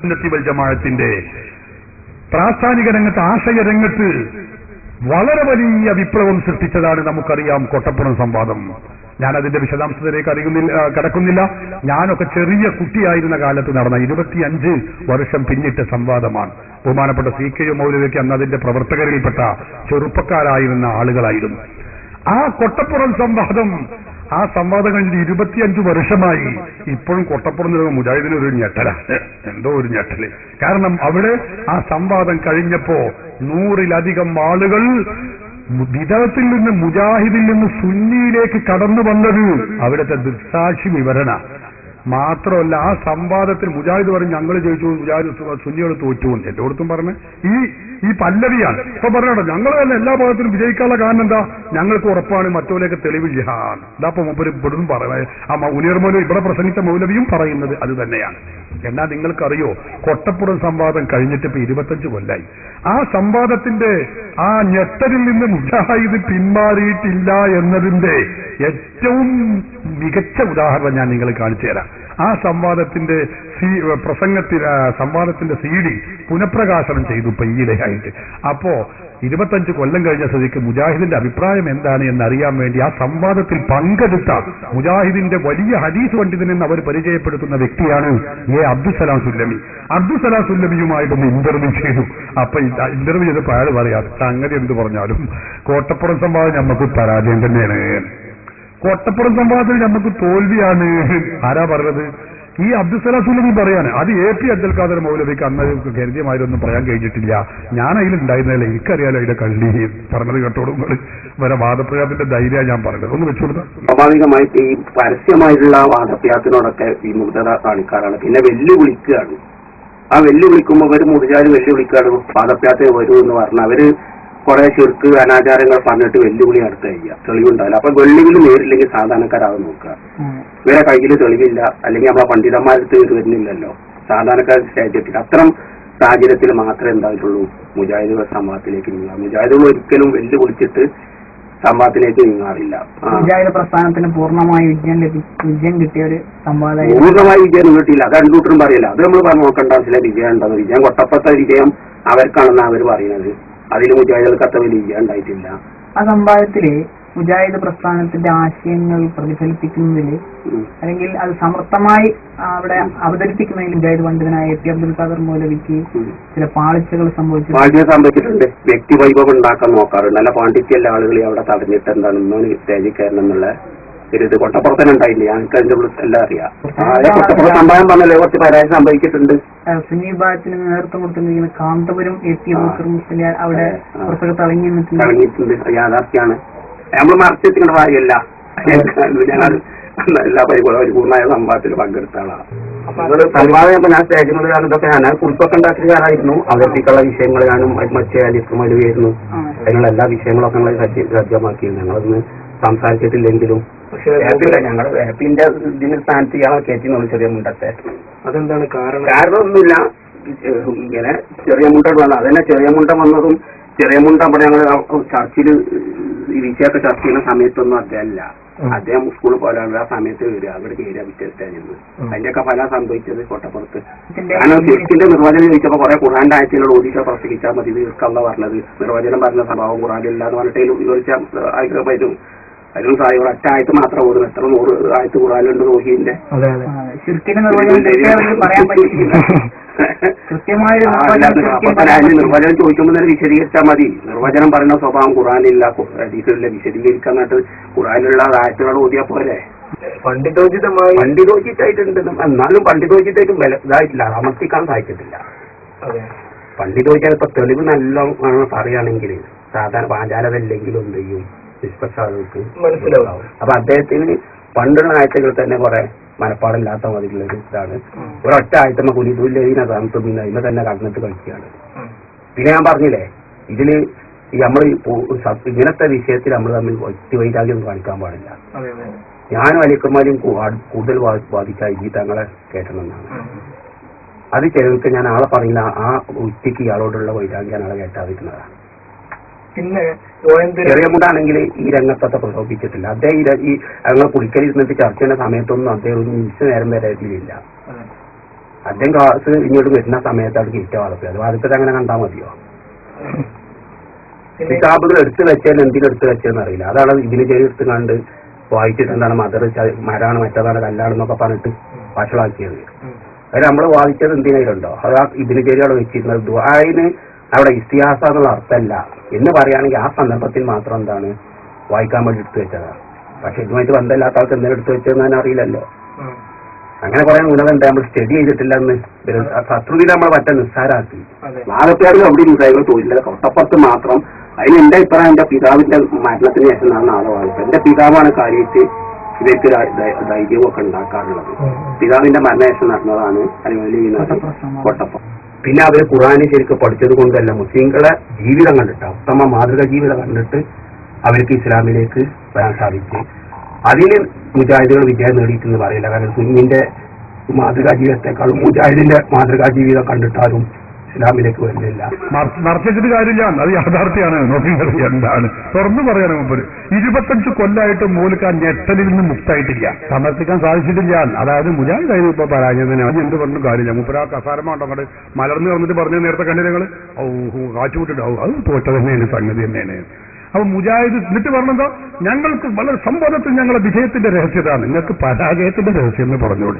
സുന്നത്തി വൽ ജമാഅത്തിന്റെ പ്രാസ്ഥാനിക രംഗത്ത്, ആശയ രംഗത്ത് വളരെ വലിയ വിപ്ലവം സൃഷ്ടിച്ചതാണ് നമുക്കറിയാം കൊട്ടപ്പുറം സംവാദം. ഞാനതിന്റെ വിശദാംശത്തിലേക്ക് കടക്കുന്നില്ല. ഞാനൊക്കെ ചെറിയ കുട്ടിയായിരുന്ന കാലത്ത് നടന്ന 25 വർഷം പിന്നിട്ട സംവാദമാണ്. ബഹുമാനപ്പെട്ട CK മൗലവിക്ക് അന്ന് അതിന്റെ പ്രവർത്തകരിൽപ്പെട്ട ചെറുപ്പക്കാരായിരുന്ന ആളുകളായിരുന്നു. ആ കൊട്ടപ്പുറം സംവാദം, ആ സംവാദം കഴിഞ്ഞിട്ട് 25 വർഷമായി. ഇപ്പോഴും കൊട്ടപ്പുറം മുജാഹിദിന് ഒരു ഞെട്ടല, എന്തോ ഒരു ഞെട്ടല്. കാരണം അവിടെ ആ സംവാദം കഴിഞ്ഞപ്പോ 100-ലധികം ആളുകൾ വിദഅത്തിൽ നിന്ന്, മുജാഹിദിൽ നിന്ന് സുന്നിയിലേക്ക് കടന്നു വന്നത് അവിടുത്തെ ദൃക്സാക്ഷി വിവരണ മാത്രമല്ല. ആ സംവാദത്തിൽ മുജാഹിദ് പറഞ്ഞു, ഞങ്ങൾ ജയിച്ചു, മുജാഹിദ് സുന്നികൾ തോറ്റു. എല്ലായിടത്തും പറഞ്ഞ് ഈ പല്ലവിയാണ്. ഇപ്പൊ പറഞ്ഞോ, ഞങ്ങൾ തന്നെ എല്ലാ ഭാഗത്തിലും വിജയിക്കാനുള്ള കാരണം എന്താ? ഞങ്ങൾക്ക് ഉറപ്പാണ്, മറ്റോലേക്ക് തെളിവ് ജിഹാദ്. ഇതാപ്പോ മുമ്പ് ഇവിടും പറയുന്നത്, ആ ഉനിയർ മൗലവി ഇവിടെ പ്രസംഗിച്ച മൗലവിയും പറയുന്നത് അത് തന്നെയാണ്. എന്നാൽ നിങ്ങൾക്കറിയോ, കൊട്ടപ്പുറം സംവാദം കഴിഞ്ഞിട്ട് ഇപ്പൊ 25 കൊല്ലായി. ആ സംവാദത്തിന്റെ ആ ഞെട്ടലിൽ നിന്ന് മുജാഹിദ് പിന്മാറിയിട്ടില്ല എന്നതിന്റെ ഏറ്റവും മികച്ച ഉദാഹരണം ഞാൻ നിങ്ങൾ കാണിച്ചു തരാം. ആ സംവാദത്തിന്റെ സംവാദത്തിന്റെ CD പുനഃപ്രകാശനം ചെയ്തു ഇപ്പൊ ഈയിടെയായിട്ട്. അപ്പോ 25 കൊല്ലം കഴിഞ്ഞ സ്ഥിതിക്ക് മുജാഹിദിന്റെ അഭിപ്രായം എന്താണ് എന്നറിയാൻ വേണ്ടി ആ സംവാദത്തിൽ പങ്കെടുത്ത മുജാഹിദിന്റെ വലിയ ഹദീസ് പണ്ഡിതനെന്ന് അവർ പരിചയപ്പെടുത്തുന്ന വ്യക്തിയാണ് അബ്ദുസലാം സുല്ലമി. അബ്ദുസലാം സുല്ലമിയുമായിട്ടൊന്ന് ഇന്റർവ്യൂ ചെയ്തു. അപ്പൊ ഇന്റർവ്യൂ ചെയ്തപ്പോൾ അയാൾ പറയാം, സംഗതി എന്ത് പറഞ്ഞാലും കോട്ടപ്പുറം സംവാദം നമുക്ക് പരാജയം തന്നെയാണ്, കോട്ടപ്പുറം സംവാദത്തിൽ നമുക്ക് തോൽവിയാണ്. ആരാ പറഞ്ഞത്? ഈ അബ്ദുസലാം സുല്ലമി പറയാണ്. അത് AP അബ്ദുൽ ഖാദർ മൗലവിക്ക് അന്ന് കരുതിയമാരൊന്നും പറയാൻ കഴിഞ്ഞിട്ടില്ല. ഞാൻ അതിലുണ്ടായിരുന്നില്ല, എനിക്കറിയാലോ അതിന്റെ കള്ളി. പറഞ്ഞത് കേട്ടോടും വരെ വാദപ്രയോഗത്തിന്റെ ധൈര്യം ഞാൻ പറഞ്ഞത് ഒന്ന് വെച്ചുകൊടുത്ത. സ്വാഭാവികമായിട്ട് ഈ പരസ്യമായിട്ടുള്ള വാദപ്രയോഗത്തിനോടൊക്കെ വിമുഖത കാണിക്കാറാണ്. പിന്നെ വെല്ലുവിളിക്കുകയാണ്. ആ വെല്ലുവിളിക്കുമ്പോൾ അവർ മുറിജാല് വെല്ലുവിളിക്കുകയാണ്, വാദപ്രയോഗത്തിൽ വരൂ എന്ന് പറഞ്ഞാൽ അവര് കുറെ ശിർക്ക് അനാചാരങ്ങൾ പറഞ്ഞിട്ട് വെല്ലുവിളി നടത്തുക ചെയ്യുക. തെളിവുണ്ടാവില്ല. അപ്പൊ വെല്ലുവിളി നേരില്ലെങ്കിൽ സാധാരണക്കാരാവും നോക്കുക. ഇവരെ കയ്യിൽ തെളിവില്ല, അല്ലെങ്കിൽ നമ്മളെ പണ്ഡിതന്മാരടുത്ത് വരുന്നില്ലല്ലോ, സാധാരണക്കാർ സ്റ്റേജെത്തില്ല. അത്തരം സാഹചര്യത്തിൽ മാത്രമേ എന്തായിട്ടുള്ളൂ മുജാഹിദുകൾ സംവാദത്തിലേക്ക് നീങ്ങുക. മുജാഹിദുകൾ ഒരിക്കലും വെല്ലുവിളിച്ചിട്ട് സംവാദത്തിലേക്ക് നീങ്ങാറില്ല. മുജാഹിദ് പ്രസ്ഥാനത്തിന് പൂർണ്ണമായി വിജയം കിട്ടിയ ഒരു സംവാദം. പൂർണ്ണമായി വിജയം കിട്ടിയില്ല, അത് രണ്ടൂട്ടരും പറയില്ല. അത് നമ്മൾ നോക്കേണ്ട ചില വിജയം ഉണ്ടെന്ന്. വിജയം കൊട്ടപ്പത്തെ വിജയം അവർക്കാണെന്നാണ് അവർ പറയുന്നത്. അതിൽ മുജാഹിദുകൾക്ക് അത്ര വലിയ വിജയം ഉണ്ടായിട്ടില്ല. ആ സംവാദത്തില് മുജാഹിദ് പ്രസ്ഥാനത്തിന്റെ ആശയങ്ങൾ പ്രതിഫലിപ്പിക്കുന്നതിൽ അല്ലെങ്കിൽ അത് സമർത്ഥമായി അവിടെ അവതരിപ്പിക്കുന്നതിൽ മുജാഹിദ് പണ്ഡിതനായ AP അബ്ദുൽ ഖാദർ മൗലവിക്ക് ചില പാളിച്ചകൾ സംഭവിച്ചിട്ടുണ്ട്. വ്യക്തി വൈഭവം ഉണ്ടാക്കാൻ നോക്കാറുണ്ട്. നല്ല പാണ്ഡിത്യല്ല ആളുകളെ അവിടെ തടഞ്ഞിട്ട് എന്താണ് ഇന്നോന് സ്റ്റേജിൽ കയറണം എന്നുള്ള ഇത് കൊട്ടപ്പുറത്തന്നെ ഉണ്ടായില്ല. ഞങ്ങൾക്ക് അതിന്റെ എല്ലാം അറിയാം. കൊട്ടപ്പുറം സംഭവം പറഞ്ഞല്ലേ കുറച്ച് പരാജയം സംഭവിച്ചിട്ടുണ്ട്. സുന്നി വിഭാഗത്തിന് നേതൃത്വം കൊടുത്തിരിക്കുന്ന കാന്തപുരം AP അബൂബക്കർ മുസ്ലിയാർ അവിടെ പുറത്തൊക്കെ തളങ്ങിയിട്ടുണ്ട്. യാഥാർത്ഥ്യമാണ്. നമ്മൾ മറച്ചെത്തിക്കേണ്ട കാര്യമല്ല. ഞങ്ങൾ എല്ലാ പരിപൂർണമായ സംഭവത്തിൽ പങ്കെടുത്ത ആളാണ്. സംവാദം ഞാൻ സ്റ്റേജിൽ ഇതൊക്കെ ഞാൻ കുറിപ്പൊക്കെ ഉണ്ടാക്കിയതായിരുന്നു. അവതരിപ്പിക്കാനുള്ള വിഷയങ്ങൾ ഞാനും മറ്റേ അലിസ്കുമാരുമായിരുന്നു. അതിനുള്ള എല്ലാ വിഷയങ്ങളൊക്കെ ഞങ്ങൾ സജ്ജമാക്കിയിരുന്നു. ഞങ്ങളൊന്ന് സംസാരിച്ചിട്ടില്ലെങ്കിലും പക്ഷെ ഞങ്ങൾ വേപ്പിന്റെ ഇതിന് സ്ഥാനത്ത് ഇയാളെ കയറ്റിന്നുള്ളൂ ചെറിയ മുണ്ടത്തെ. അതെന്താണ് കാരണം? കാരണമൊന്നുമില്ല. ഇങ്ങനെ ചെറിയ മുണ്ട വന്നത് അതന്നെ. ചെറിയ മുണ്ട വന്നതും ചെറിയ മുണ്ട അവിടെ ഞങ്ങൾ ചർച്ചിൽ ഈ വിഷയമൊക്കെ ചർച്ച ചെയ്യുന്ന സമയത്തൊന്നും അദ്ദേഹമില്ല. അദ്ദേഹം സ്കൂളിൽ പോലാണ് ആ സമയത്ത് വരിക, അവിടെ കയറിയ വിറ്റെടുത്തായിരുന്നു. അതിന്റെയൊക്കെ ഫലം സംഭവിച്ചത് കോട്ടപ്പുറത്ത്. കാരണം ശിർക്കിന്റെ നിർവചനം ചോദിച്ചപ്പോൾ കുറെ ഖുർആന്റെ ആയത്തിലുള്ള ഓദിച്ച പ്രസംഗിച്ചാൽ മതി തീർക്കല്ല പറഞ്ഞത്. നിർവചനം പറഞ്ഞ സ്വഭാവം ഖുർആനില്ല എന്ന് പറഞ്ഞിട്ട് വിവരിച്ച വരും. അതിലും സായി ഒറ്റ ആയത്ത് മാത്രം ഓടും. എത്ര 100 ആയത്ത് ഖുർആനിലുണ്ട് റോഹിന്റെ. നിർവചനം ചോദിക്കുമ്പോൾ തന്നെ വിശദീകരിച്ചാൽ മതി. നിർവചനം പറയുന്ന സ്വഭാവം ഖുർആനില്ല, ഹദീസിലില്ല. വിശദീകരിക്കാനായിട്ട് ഖുർആനിലുള്ള ആയത്തുകൾ ഓതിയാ പോലെ പണ്ഡിതോചിതായിട്ടുണ്ട്. എന്നാലും പണ്ഡിതോചിതായിട്ടും ഇതായിട്ടില്ല, അമർത്തിക്കാൻ സാധിച്ചിട്ടില്ല. പണ്ഡിതോചിത ഇപ്പൊ തെളിവ് നല്ല പറയുകയാണെങ്കിൽ സാധാരണ പാചാലതല്ലെങ്കിലും എന്ത് ചെയ്യും നിഷ്പക്ഷ ആളുകൾക്ക് മനസ്സിലാവും. അപ്പൊ അദ്ദേഹത്തിന് പണ്ടുള്ള ആഴ്ചകൾ തന്നെ കുറെ മനപ്പാടില്ലാത്ത മതിലുള്ളൊരു ഇതാണ്. ഒരൊറ്റ ആഴ്ച കുലിതുല്ലീനതാണ് പിന്നെ അതിനെ തന്നെ കടന്നിട്ട് കളിക്കുകയാണ്. പിന്നെ ഞാൻ പറഞ്ഞില്ലേ, ഇതില് നമ്മൾ ഇങ്ങനത്തെ വിഷയത്തിൽ നമ്മൾ തമ്മിൽ വ്യക്തിവൈരാഗ്യം കാണിക്കാൻ പാടില്ല. ഞാനും അലിക്കന്മാരും കൂടുതൽ ബാധിച്ച ഈ തങ്ങളെ കേട്ടണമെന്നാണ്. അത് ചിലർക്ക് ഞാൻ ആളെ പറയുന്ന ആ വ്യക്തിക്ക് ഇയാളോടുള്ള വൈരാഗ്യം ആളെ കേട്ടാതിരിക്കുന്നതാണ്. പിന്നെ ചെറിയ മുണ്ടാണെങ്കിൽ ഈ രംഗത്തൊക്കെ പ്രകോപിച്ചിട്ടില്ല. അദ്ദേഹം ഈ ഞങ്ങൾ കുളിക്കലിരുന്നിട്ട് ചർച്ച ചെയ്യുന്ന സമയത്തൊന്നും അദ്ദേഹം ഒരു നിമിഷ നേരം വരെ ഇതിലില്ല. അദ്ദേഹം ക്ലാസ് ഇങ്ങോട്ട് വരുന്ന സമയത്ത് അത് കിറ്റ വളർത്തുക അത് വാദിച്ചിട്ട് അങ്ങനെ കണ്ടാൽ മതിയോ? കിതാബുകൾ എടുത്തു വെച്ചാൽ എന്തിനെടുത്ത് വെച്ചതെന്ന് അറിയില്ല. അതാണ് ഇതിന് ചെറിയ എടുത്ത് കണ്ട് വായിച്ചിട്ട് എന്താണ് മരാണ് മറ്റേതാണ് കല്ലാണെന്നൊക്കെ പറഞ്ഞിട്ട് വഷളാക്കിയത്. അത് നമ്മൾ വാദിച്ചത് എന്തിനായിട്ടുണ്ടോ? അത് ഇതിന് ചെറിയ അവിടെ വെച്ചിരുന്നത് ദുആന് അവിടെ ഇസ്തിഹാസ എന്നുള്ള അർത്ഥമല്ല എന്ന് പറയുകയാണെങ്കിൽ ആ സന്ദർഭത്തിൽ മാത്രം എന്താണ് വായിക്കാൻ വേണ്ടി എടുത്തു വെച്ചതാണ്. പക്ഷെ ഇതുമായിട്ട് ബന്ധമില്ലാത്ത ആൾക്ക് എന്തെങ്കിലും എടുത്തു വെച്ചതെന്ന് തന്നെ അറിയില്ലല്ലോ. അങ്ങനെ കുറെ ന്യൂനതണ്ട് നമ്മൾ സ്റ്റഡി ചെയ്തിട്ടില്ലെന്ന് ശത്രുവിനെ നമ്മൾ മറ്റേ നിസ്സാരാക്കി. നാഗപ്പേരിൽ അവിടെ ഉണ്ടായിരുന്ന തൊഴിലില്ല തൊട്ടപ്പുറത്ത് മാത്രം. അതിന് എന്റെ അഭിപ്രായം എന്റെ പിതാവിന്റെ മരണത്തിന് ശേഷം നാളെ നാളെ വായിച്ചത്. എന്റെ പിതാവാണ് കാര്യമായിട്ട് ഇവർക്ക് ധൈര്യവും ഒക്കെ ഉണ്ടാക്കാറുള്ളത്. പിതാവിന്റെ മരണശേഷം നടന്നതാണ് കൊട്ടപ്പം. പിന്നെ അവര് ഖുർആനെ ശരിക്കും പഠിച്ചത് കൊണ്ടല്ല, മുസ്ലിങ്ങളെ ജീവിതം കണ്ടിട്ട് ഉത്തമ മാതൃക ജീവിതം കണ്ടിട്ട് അവർക്ക് ഇസ്ലാമിലേക്ക് വരാൻ സാധിച്ചു. അതിന് മുജാഹിദുകൾ വിജയം നേടിയിട്ടെന്ന് പറയില്ല. കാരണം സുന്നിന്റെ മാതൃകാ ജീവിതത്തെക്കാളും മുജാഹിദിന്റെ മാതൃകാ ജീവിതം കണ്ടിട്ടാലും ഇസ്ലാമിലേക്ക് വരുന്നില്ല. മറച്ചിട്ട് കാര്യമില്ല, അത് യാഥാർത്ഥ്യമാണ്. നോക്കുന്നത് എന്താണ് തുറന്നു പറയണം. മുമ്പ് 25 കൊല്ലമായിട്ട് മൂലക്ക് ആ ഞെട്ടലിൽ നിന്ന് മുക്തായിട്ടില്ല, സമർപ്പിക്കാൻ സാധിച്ചിട്ടില്ല. അതായത് മുജാഹിദ് ഇപ്പൊ പരാജയം അത് എന്ത് പറഞ്ഞ കാര്യമില്ല. മുപ്പര കസാരമാണ്ടോ അങ്ങോട്ട് മലർന്ന് വന്നിട്ട് പറഞ്ഞ നേരത്തെ കണ്ടു ഞങ്ങള് കാറ്റുവിട്ടിട്ടാവും അത് തോറ്റ തന്നെയാണ്, സംഗതി തന്നെയാണ്. അപ്പൊ മുജാഹിദ് എന്നിട്ട് പറഞ്ഞതോ ഞങ്ങൾക്ക് വളരെ സംവാദത്തിൽ ഞങ്ങളുടെ വിജയത്തിന്റെ രഹസ്യതാണ്, നിങ്ങൾക്ക് പരാജയത്തിന്റെ രഹസ്യം എന്ന് പറഞ്ഞോളൂ.